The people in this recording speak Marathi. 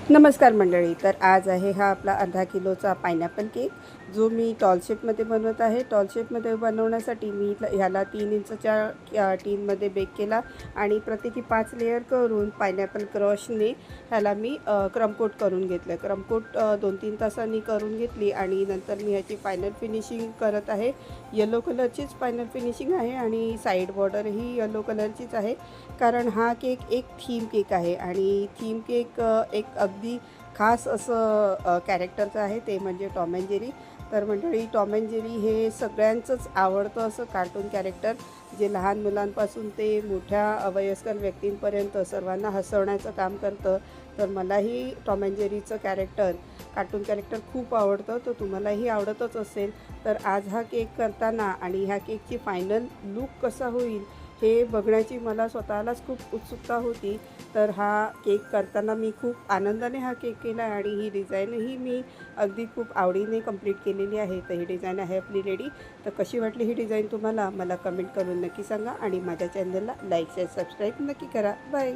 नमस्कार मंडळी. तर आज आहे हा आपला अर्धा किलोचा पायनॅपल केक, जो मी टॉल शेपमध्ये बनवत आहे. टॉल शेपमध्ये बनवण्यासाठी मी ह्याला 3 इंचच्या टीनमध्ये बेक केला आणि प्रत्येकी 5 लेयर करून पायनॅपल क्रशने ह्याला मी क्रमकोट करून घेतलं. क्रमकोट 2-3 तासांनी करून घेतली आणि नंतर मी ह्याची फायनल फिनिशिंग करत आहे. येलो कलरचीच फायनल फिनिशिंग आहे आणि साईड बॉर्डरही येलो कलरचीच आहे, कारण हा केक एक थीम केक आहे आणि थीम केक एक अगदी खास असं कॅरेक्टरचं आहे, ते म्हणजे टॉम अँड जेरी. तर मंडळी, टॉम अँड जेरी हे सगळ्यांचंच आवडतं असं कार्टून कॅरेक्टर, जे लहान मुलांपासून ते मोठ्या वयस्कर व्यक्तींपर्यंत सर्वांना हसवण्याचं काम करतं. तर मलाही टॉम अँड जेरीचं कार्टून कॅरेक्टर खूप आवडतं, तर तुम्हालाही आवडतच असेल. तर आज हा केक करताना आणि ह्या केकची फायनल लूक कसा होईल हे बघण्याची मला स्वतःलाच खूप उत्सुकता होती. तर हा केक करताना मी खूप आनंदाने हा केक केला आणि ही डिझाईनही मी अगदी खूप आवडीने कंप्लीट केलेली आहे. तर ही डिझाईन आहे आपली रेडी. तर कशी वाटली ही डिझाईन तुम्हाला, मला कमेंट करून नक्की सांगा आणि माझ्या चॅनलला लाईक शेअर सबस्क्राईब नक्की करा. बाय.